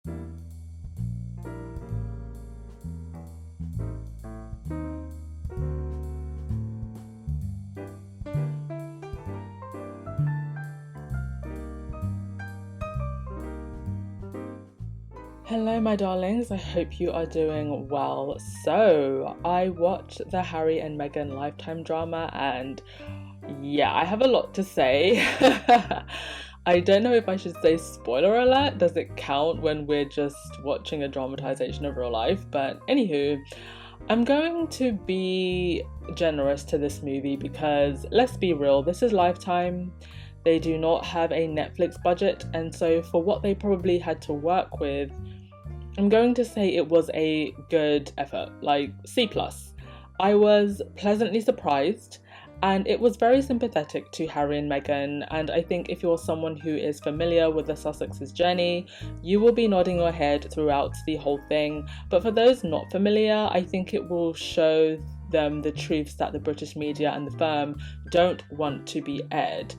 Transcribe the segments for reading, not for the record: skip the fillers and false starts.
Hello, my darlings. I hope you are doing well. So, I watched the Harry and Meghan Lifetime drama, and yeah, I have a lot to say. I don't know if I should say spoiler alert. Does it count when we're just watching a dramatization of real life? But anywho, I'm going to be generous to this movie because let's be real, this is Lifetime. They do not have a Netflix budget, and so for what they probably had to work with, I'm going to say it was a good effort, like C+. I was pleasantly surprised, and it was very sympathetic to Harry and Meghan, and I think if you're someone who is familiar with the Sussex's journey, you will be nodding your head throughout the whole thing. But for those not familiar, I think it will show them the truths that the British media and the firm don't want to be aired.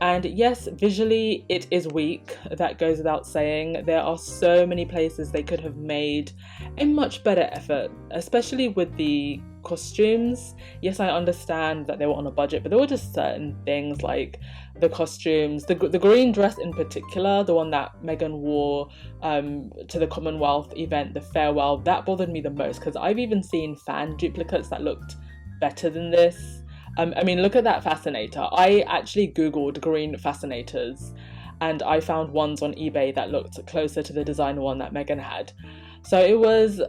And yes, visually it is weak, that goes without saying. There are so many places they could have made a much better effort, especially with the costumes. Yes, I understand that they were on a budget, but there were just certain things like the costumes, the green dress in particular, the one that Meghan wore to the Commonwealth event, the farewell, that bothered me the most because I've even seen fan duplicates that looked better than this. I mean, look at that fascinator. I actually Googled green fascinators and I found ones on eBay that looked closer to the designer one that Meghan had. So it was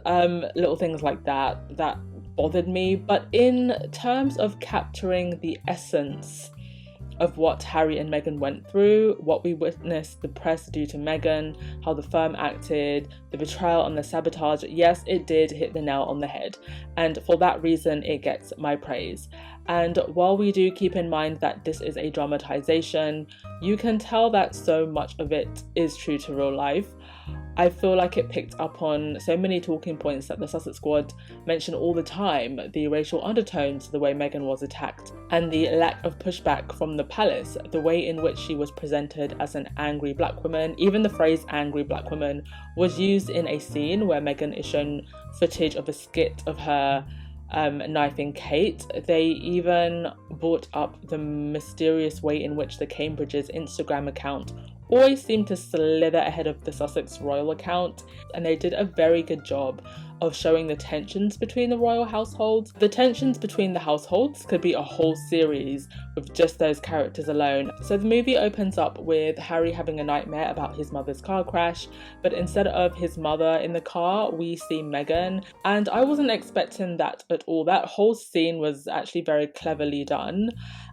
little things like that that bothered me. But in terms of capturing the essence of what Harry and Meghan went through, what we witnessed the press do to Meghan, how the firm acted, the betrayal and the sabotage, yes, it did hit the nail on the head. And for that reason, it gets my praise. And while we do keep in mind that this is a dramatization, you can tell that so much of it is true to real life. I feel like it picked up on so many talking points that the Sussex squad mention all the time, the racial undertones, the way Meghan was attacked, and the lack of pushback from the palace, the way in which she was presented as an angry black woman. Even the phrase angry black woman was used in a scene where Meghan is shown footage of a skit of her knifing Kate. They even brought up the mysterious way in which the Cambridge's Instagram account always seemed to slither ahead of the Sussex royal account, and they did a very good job of showing the tensions between the royal households. The tensions between the households could be a whole series with just those characters alone. So the movie opens up with Harry having a nightmare about his mother's car crash, but instead of his mother in the car, we see Meghan, and I wasn't expecting that at all. That whole scene was actually very cleverly done.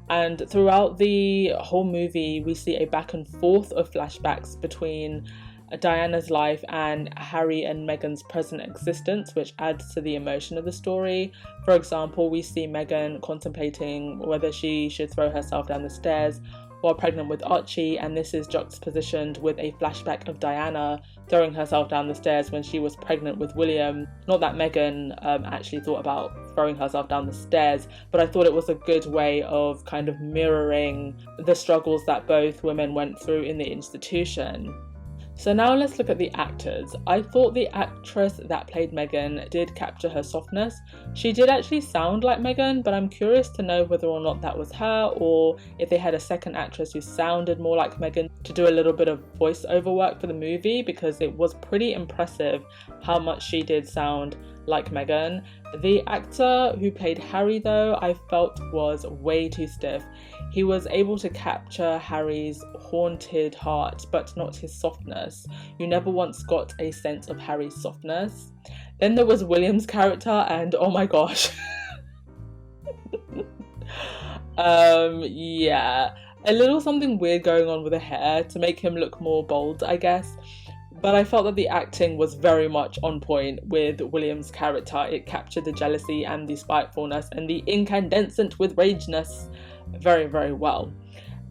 And throughout the whole movie, we see a back and forth of flashbacks between Diana's life and Harry and Meghan's present existence, which adds to the emotion of the story. For example, we see Meghan contemplating whether she should throw herself down the stairs while pregnant with Archie, and this is juxtapositioned with a flashback of Diana throwing herself down the stairs when she was pregnant with William. Not that Meghan actually thought about throwing herself down the stairs, but I thought it was a good way of kind of mirroring the struggles that both women went through in the institution. So now let's look at the actors. I thought the actress that played Meghan did capture her softness. She did actually sound like Meghan, but I'm curious to know whether or not that was her or if they had a second actress who sounded more like Meghan to do a little bit of voiceover work for the movie, because it was pretty impressive how much she did sound like Meghan. The actor who played Harry, though, I felt was way too stiff. He was able to capture Harry's haunted heart, but not his softness. You never once got a sense of Harry's softness. Then there was William's character, and oh my gosh. Yeah, a little something weird going on with the hair to make him look more bold, I guess. But I felt that the acting was very much on point with William's character. It captured the jealousy and the spitefulness and the incandescent with rageness very, very well.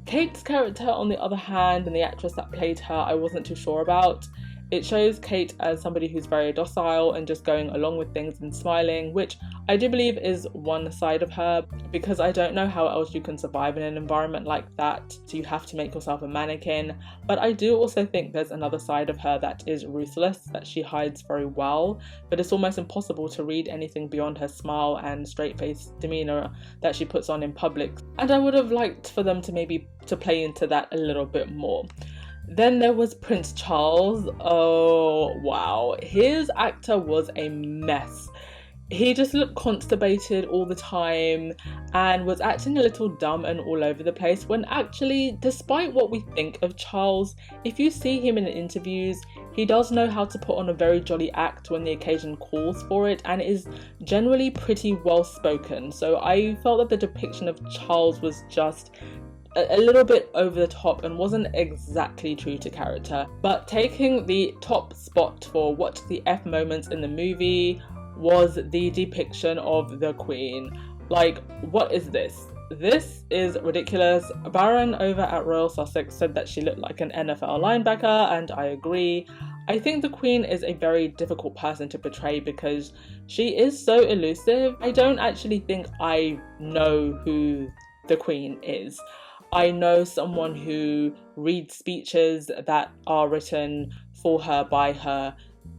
Kate's character, on the other hand, and the actress that played her, I wasn't too sure about. It shows Kate as somebody who's very docile and just going along with things and smiling, which I do believe is one side of her, because I don't know how else you can survive in an environment like that, so you have to make yourself a mannequin. But I do also think there's another side of her that is ruthless, that she hides very well, but it's almost impossible to read anything beyond her smile and straight-faced demeanor that she puts on in public. And I would have liked for them to maybe to play into that a little bit more. Then there was Prince Charles. Oh wow, his actor was a mess. He just looked constipated all the time and was acting a little dumb and all over the place, when actually, despite what we think of Charles, if you see him in interviews, he does know how to put on a very jolly act when the occasion calls for it, and is generally pretty well spoken. So I felt that the depiction of Charles was just a little bit over the top and wasn't exactly true to character. But taking the top spot for what the F moments in the movie was the depiction of the Queen. Like, what is this? This is ridiculous. Baron over at Royal Sussex said that she looked like an NFL linebacker, and I agree. I think the Queen is a very difficult person to portray because she is so elusive. I don't actually think I know who the Queen is. I know someone who reads speeches that are written for her by her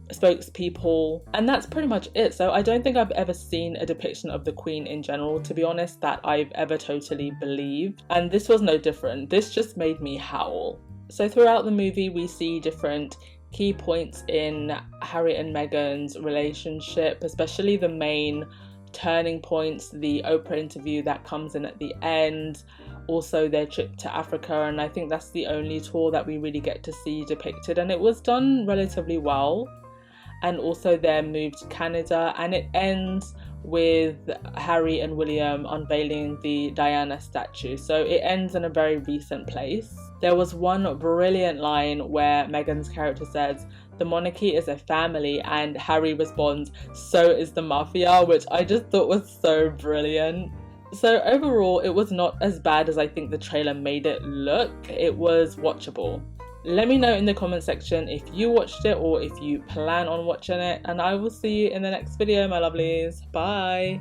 spokespeople, and that's pretty much it. So I don't think I've ever seen a depiction of the Queen in general, to be honest, that I've ever totally believed, and this was no different. This just made me howl. So throughout the movie we see different key points in Harry and Meghan's relationship, especially the main turning points, the Oprah interview that comes in at the end, also their trip to Africa, and I think that's the only tour that we really get to see depicted, and it was done relatively well. And also their move to Canada, and it ends with Harry and William unveiling the Diana statue, so it ends in a very recent place. There was one brilliant line where Meghan's character says, "The monarchy is a family," and Harry responds, "So is the mafia," which I just thought was so brilliant. So overall, it was not as bad as I think the trailer made it look. It was watchable. Let me know in the comment section if you watched it or if you plan on watching it, and I will see you in the next video, my lovelies. Bye!